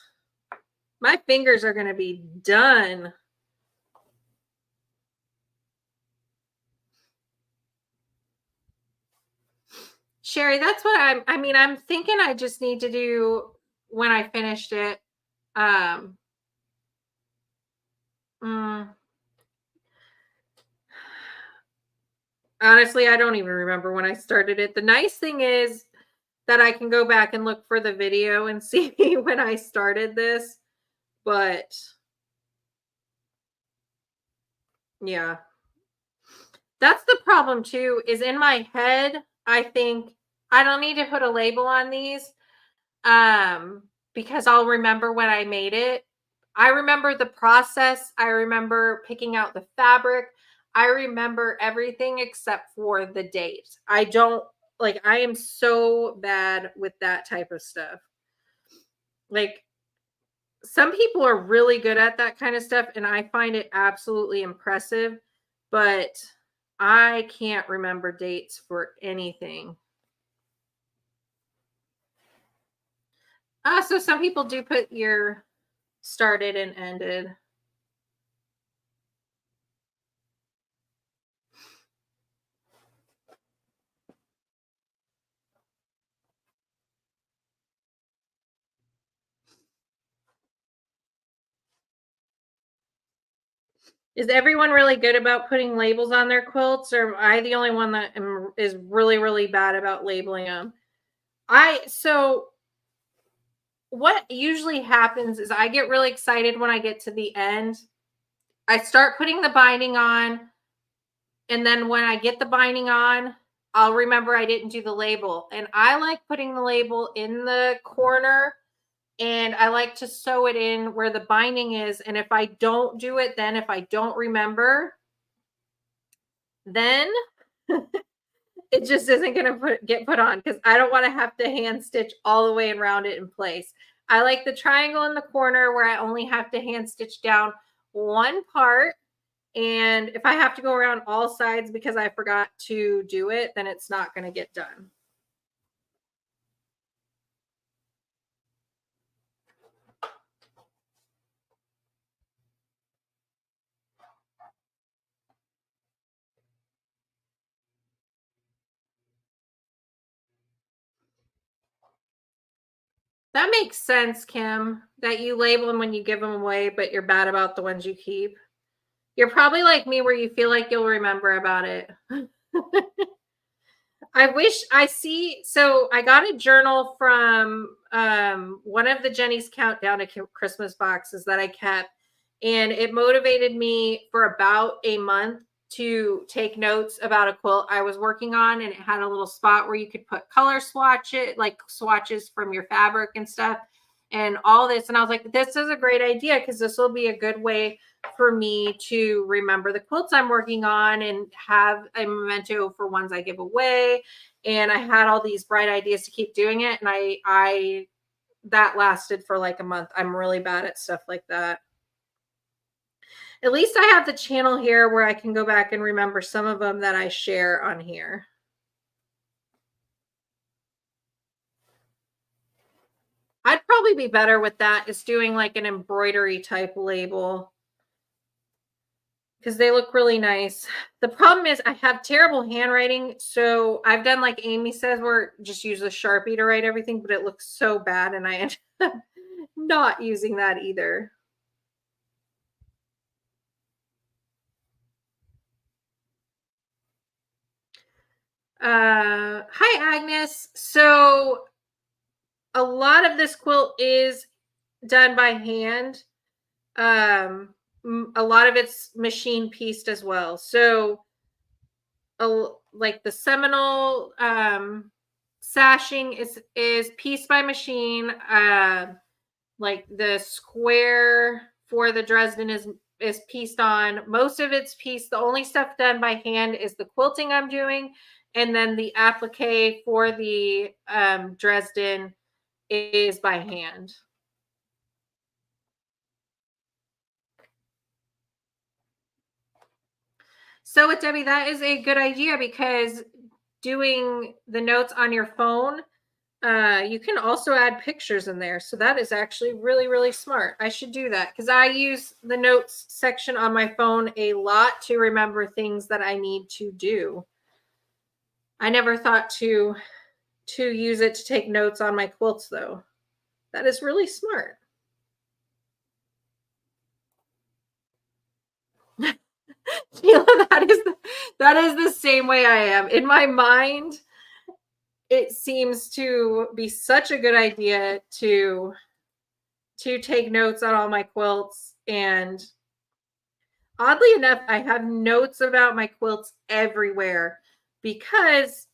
My fingers are going to be done. Sherry, that's what I mean, I'm thinking I just need to do when I finished it. Um, mm, Honestly, I don't even remember when I started it. The nice thing is that I can go back and look for the video and see when I started this. But yeah, that's the problem too, is in my head, I think I don't need to put a label on these. Um, because I'll remember when I made it. I remember the process. I remember picking out the fabric. I remember everything except for the date. I don't like, I am so bad with that type of stuff. Like, some people are really good at that kind of stuff, and I find it absolutely impressive, but I can't remember dates for anything. So some people do put your started and ended. Is everyone really good about putting labels on their quilts, or am I the only one that is really, really bad about labeling them? So what usually happens is I get really excited when I get to the end. I start putting the binding on, and then when I get the binding on, I'll remember I didn't do the label. And I like putting the label in the corner, and I like to sew it in where the binding is. And if I don't do it, then if I don't remember, then it just isn't going to get put on, because I don't want to have to hand stitch all the way around it in place. I like the triangle in the corner where I only have to hand stitch down one part. And if I have to go around all sides because I forgot to do it, then it's not going to get done. That makes sense, Kim, that you label them when you give them away, but you're bad about the ones you keep. You're probably like me where you feel like you'll remember about it. I wish I see. So I got a journal from one of the Jenny's Countdown to Christmas boxes that I kept, and it motivated me for about a month to take notes about a quilt I was working on. And it had a little spot where you could put color swatch it, like swatches from your fabric and stuff, and all this. And I was like, this is a great idea, because this will be a good way for me to remember the quilts I'm working on and have a memento for ones I give away. And I had all these bright ideas to keep doing it. And I that lasted for like a month. I'm really bad at stuff like that. At least I have the channel here where I can go back and remember some of them that I share on here. I'd probably be better with that, is doing like an embroidery type label, because they look really nice. The problem is I have terrible handwriting. So I've done like Amy says, where just use a Sharpie to write everything, but it looks so bad. And I end up not using that either. Hi, Agnes. So a lot of this quilt is done by hand. A lot of it's machine pieced as well. So like the Seminole sashing is pieced by machine. Like the square for the Dresden is pieced on. Most of it's pieced. The only stuff done by hand is the quilting I'm doing, and then the applique for the Dresden is by hand. So with Debbie, that is a good idea because doing the notes on your phone, you can also add pictures in there. So that is actually really, really smart. I should do that because I use the notes section on my phone a lot to remember things that I need to do. I never thought to use it to take notes on my quilts though. That is really smart. Sheila, that is the same way I am. In my mind, it seems to be such a good idea to take notes on all my quilts. And oddly enough, I have notes about my quilts everywhere because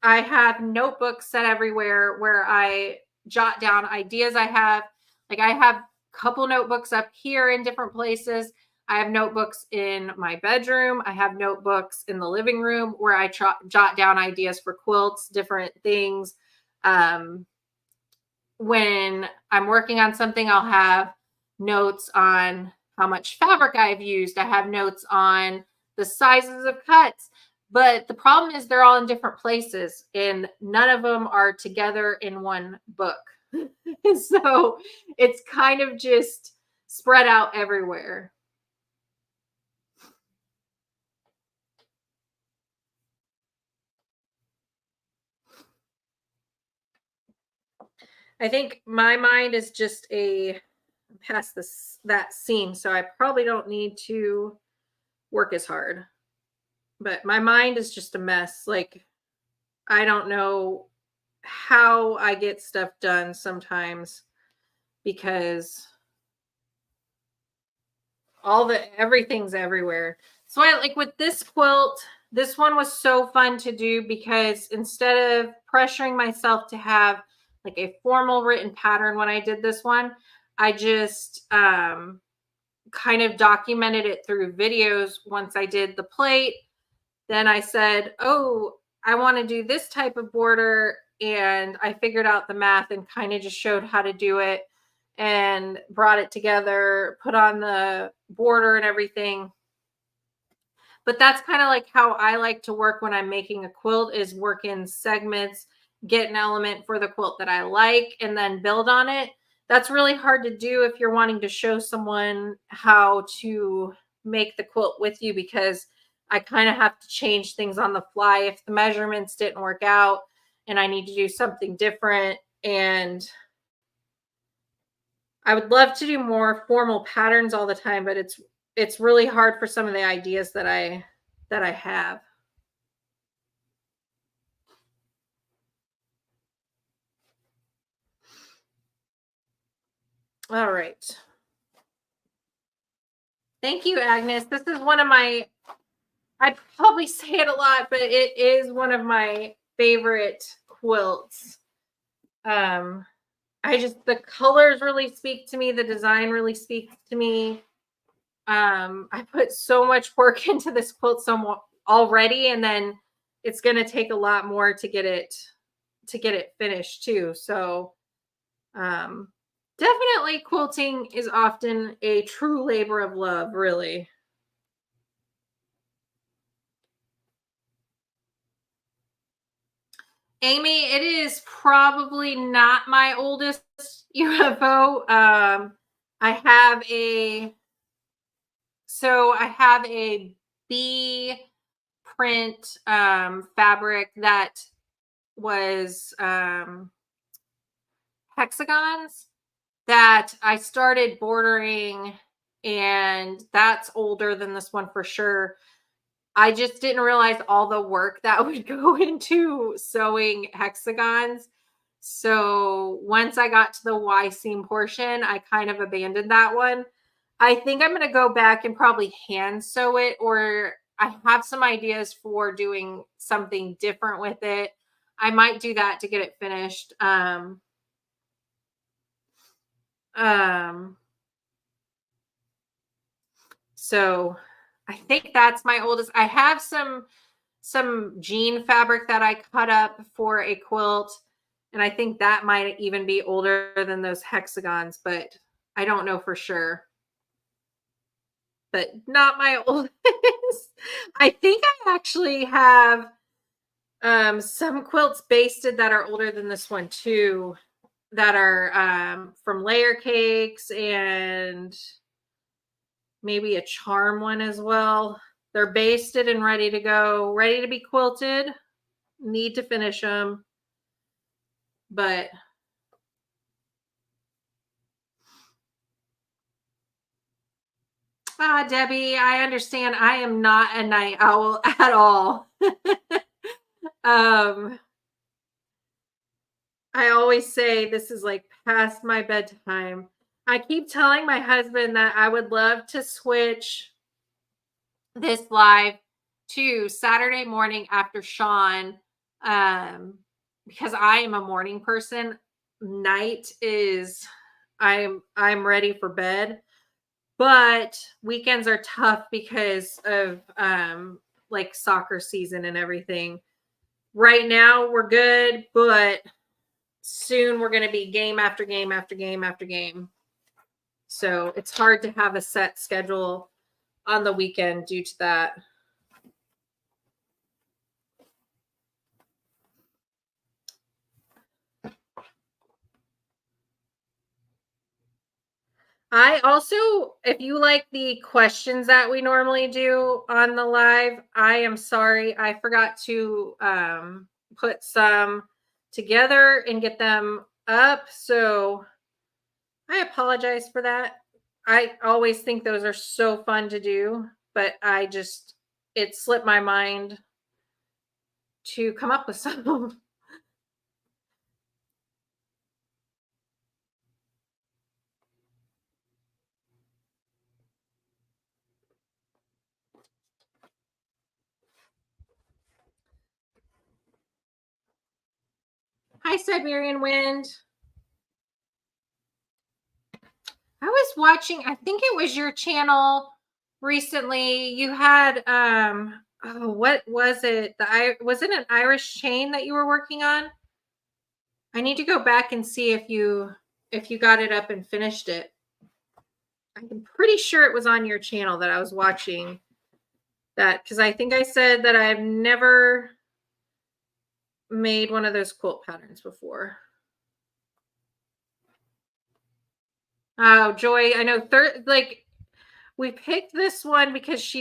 I have notebooks set everywhere where I jot down ideas I have. Like I have a couple notebooks up here in different places. I have notebooks in my bedroom. I have notebooks in the living room where I jot down ideas for quilts, different things. When I'm working on something, I'll have notes on how much fabric I've used. I have notes on the sizes of cuts. But the problem is they're all in different places and none of them are together in one book. So it's kind of just spread out everywhere. I think my mind is just past that scene, so I probably don't need to work as hard. But my mind is just a mess. Like I don't know how I get stuff done sometimes because everything's everywhere. So I like with this quilt, this one was so fun to do because instead of pressuring myself to have like a formal written pattern when I did this one, I just kind of documented it through videos. Once I did the plate, then I said, oh, I want to do this type of border. And I figured out the math and kind of just showed how to do it and brought it together, put on the border and everything. But that's kind of like how I like to work when I'm making a quilt is work in segments, get an element for the quilt that I like, and then build on it. That's really hard to do if you're wanting to show someone how to make the quilt with you because I kind of have to change things on the fly if the measurements didn't work out and I need to do something different. And I would love to do more formal patterns all the time, but it's really hard for some of the ideas that I have. All right. Thank you, Agnes. This is one of my, I probably say it a lot, but it is one of my favorite quilts. The colors really speak to me. The design really speaks to me. I put so much work into this quilt already, and then it's going to take a lot more to get it finished too. So, definitely quilting is often a true labor of love, really. Amy, it is probably not my oldest UFO. I have a B print fabric that was hexagons that I started bordering, and that's older than this one for sure. I just didn't realize all the work that would go into sewing hexagons. So once I got to the Y seam portion, I kind of abandoned that one. I think I'm going to go back and probably hand sew it, or I have some ideas for doing something different with it. I might do that to get it finished. So I think that's my oldest. I have some jean fabric that I cut up for a quilt, and I think that might even be older than those hexagons, but I don't know for sure. But not my oldest. I think I actually have some quilts basted that are older than this one too, that are from layer cakes and maybe a charm one as well. They're basted and ready to go, ready to be quilted. Need to finish them, but Debbie, I understand. I am not a night owl at all. um, I always say this is like past my bedtime. I keep telling my husband that I would love to switch this live to Saturday morning after Sean, um, because I am a morning person. Night is I'm ready for bed, but weekends are tough because of like soccer season and everything. Right now we're good, but soon we're going to be game after game after game after game. So it's hard to have a set schedule on the weekend due to that. I also, if you like the questions that we normally do on the live, I am sorry. I forgot to put some together and get them up. So I apologize for that. I always think those are so fun to do, but it slipped my mind to come up with some. Hi, Siberian Wind. I was watching, I think it was your channel recently. You had oh, what was it? Was it an Irish chain that you were working on? I need to go back and see if you got it up and finished it. I'm pretty sure it was on your channel that I was watching that, because I think I said that I've never made one of those quilt patterns before. Oh, Joy, I know like we picked this one because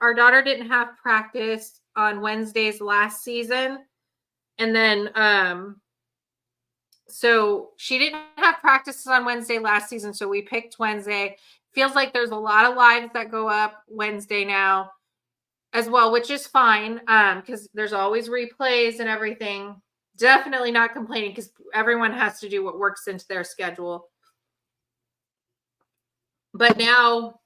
our daughter didn't have practice on Wednesdays last season. And then so she didn't have practice on Wednesday last season, so we picked Wednesday. Feels like there's a lot of lives that go up Wednesday now as well, which is fine, because there's always replays and everything. Definitely not complaining, because everyone has to do what works into their schedule. But now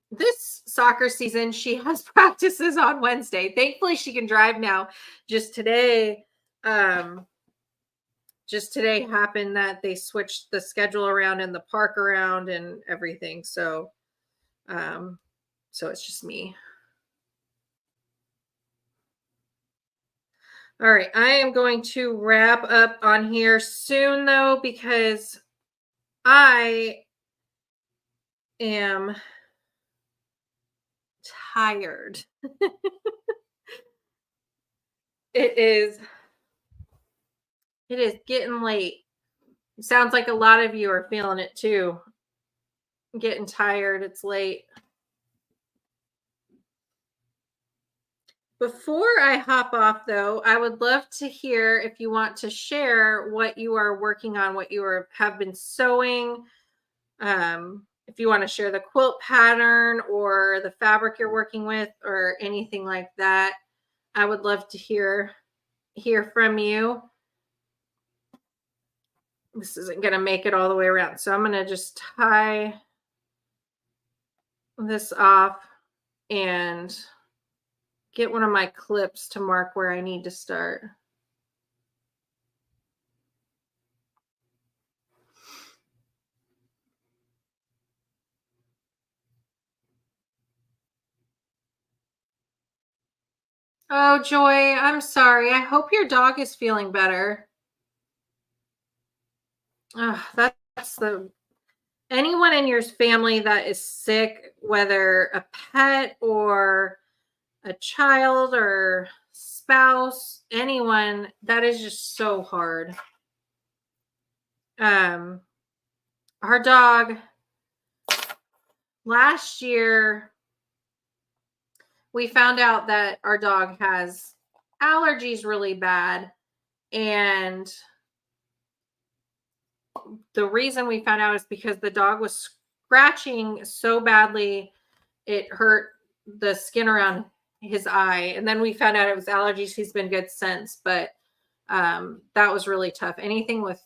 this soccer season, she has practices on Wednesday. Thankfully, she can drive now. Just today happened that they switched the schedule around and the park around and everything. So it's just me. All right, I am going to wrap up on here soon though, because I am tired. It is getting late. It sounds like a lot of you are feeling it too. Getting tired, it's late. Before I hop off though, I would love to hear if you want to share what you are working on, what you have been sewing. If you want to share the quilt pattern or the fabric you're working with or anything like that, I would love to hear from you. This isn't going to make it all the way around, so I'm going to just tie this off and get one of my clips to mark where I need to start. Oh, Joy, I'm sorry. I hope your dog is feeling better. That's anyone in your family that is sick, whether a pet or a child or spouse, anyone, that is just so hard. Our dog, last year, we found out that our dog has allergies really bad. And the reason we found out is because the dog was scratching so badly, it hurt the skin around his eye. And then we found out it was allergies. He's been good since, but that was really tough. Anything with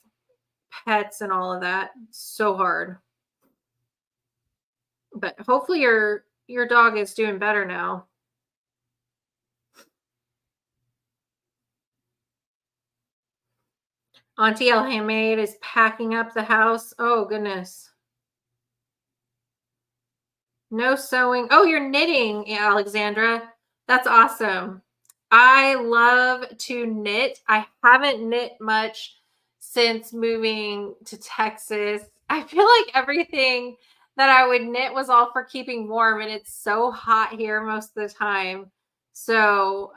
pets and all of that, so hard. But hopefully your dog is doing better now. Auntie El Handmade is packing up the house. Oh goodness. No sewing. Oh, you're knitting, Alexandra. That's awesome. I love to knit. I haven't knit much since moving to Texas. I feel like everything that I would knit was all for keeping warm, and it's so hot here most of the time. So,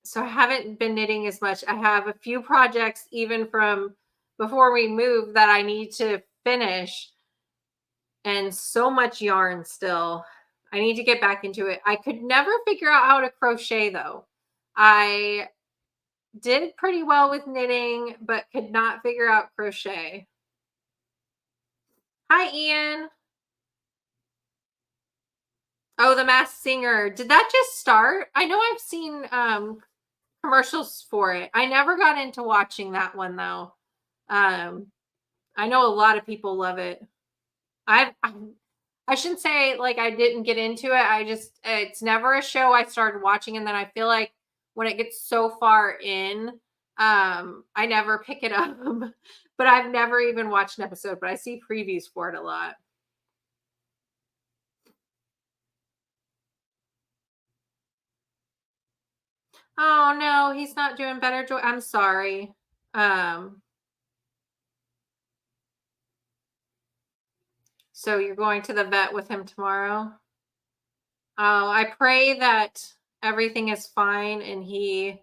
so I haven't been knitting as much. I have a few projects even from before we moved that I need to finish, and so much yarn still. I need to get back into it. I could never figure out how to crochet though. I did pretty well with knitting, but could not figure out crochet. Hi, Ian. Oh, The Masked Singer. Did that just start? I know I've seen commercials for it. I never got into watching that one though. I know a lot of people love it. I shouldn't say like I didn't get into it. It's never a show I started watching, and then I feel like when it gets so far in, I never pick it up. But I've never even watched an episode, but I see previews for it a lot. Oh no, he's not doing better, Joy. I'm sorry. Um, so you're going to the vet with him tomorrow? Oh, I pray that everything is fine and he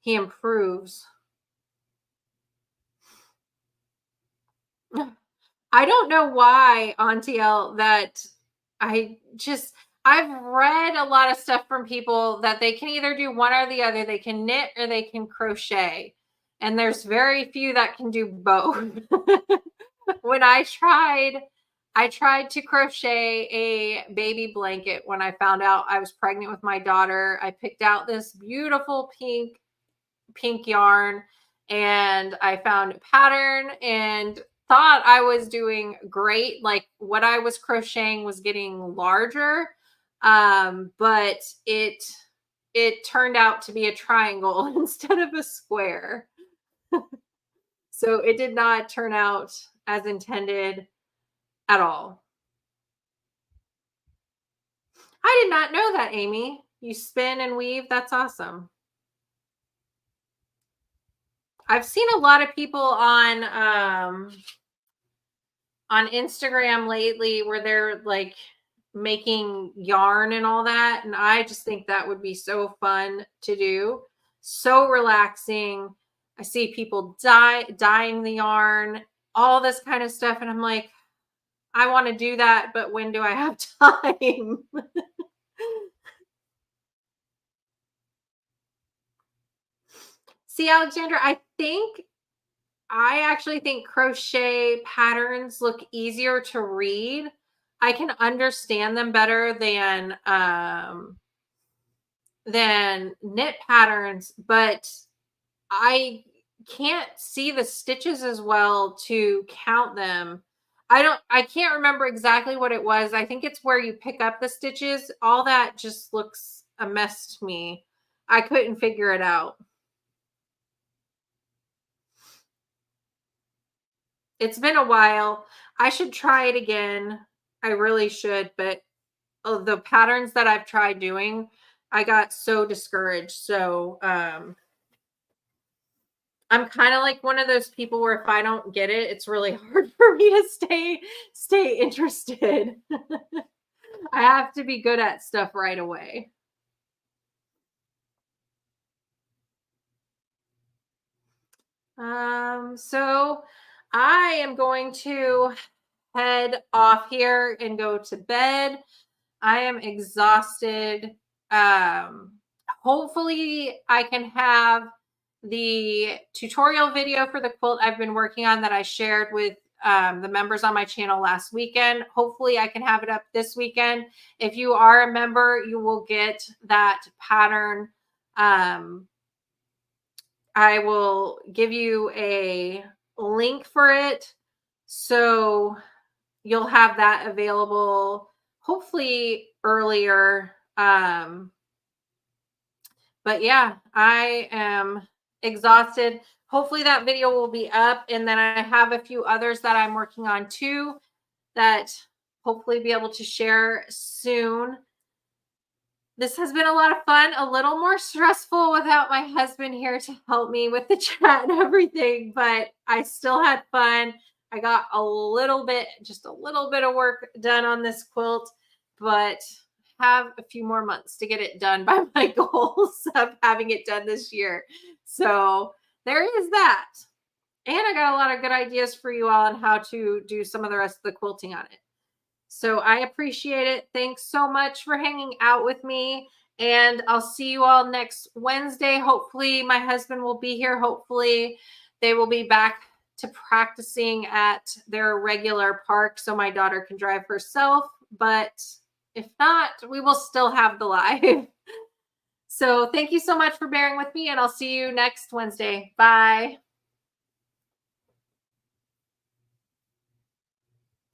improves. I don't know why, Auntie L, that I've read a lot of stuff from people that they can either do one or the other. They can knit or they can crochet. And there's very few that can do both. When I tried to crochet a baby blanket when I found out I was pregnant with my daughter. I picked out this beautiful pink yarn, and I found a pattern and thought I was doing great. Like what I was crocheting was getting larger. But it turned out to be a triangle instead of a square. So it did not turn out as intended at all. I did not know that, Amy. You spin and weave. That's awesome. I've seen a lot of people on Instagram lately where they're like making yarn and all that, and I just think that would be so fun to do. So relaxing. I see people dyeing the yarn, all this kind of stuff, and I'm like, I want to do that, but when do I have time? See, Alexandra, I actually think crochet patterns look easier to read. I can understand them better than knit patterns, but I can't see the stitches as well to count them. I can't remember exactly what it was. I think it's where you pick up the stitches. All that just looks a mess to me. I couldn't figure it out. It's been a while. I should try it again. I really should, but the patterns that I've tried doing, I got so discouraged. So I'm kind of like one of those people where if I don't get it, it's really hard for me to stay interested. I have to be good at stuff right away. So I am going to head off here and go to bed. I am exhausted. Um, Hopefully I can have the tutorial video for the quilt I've been working on that I shared with the members on my channel last weekend. Hopefully I can have it up this weekend. If you are a member, you will get that pattern. I will give you a link for it. So you'll have that available hopefully earlier. But yeah, I am exhausted. Hopefully that video will be up. And then I have a few others that I'm working on too that hopefully be able to share soon. This has been a lot of fun, a little more stressful without my husband here to help me with the chat and everything, but I still had fun. I got just a little bit of work done on this quilt, but have a few more months to get it done by my goals of having it done this year. So there is that. And I got a lot of good ideas for you all on how to do some of the rest of the quilting on it. So I appreciate it. Thanks so much for hanging out with me. And I'll see you all next Wednesday. Hopefully, my husband will be here. Hopefully, they will be back to practicing at their regular park so my daughter can drive herself. But if not, we will still have the live. So thank you so much for bearing with me, and I'll see you next Wednesday. Bye.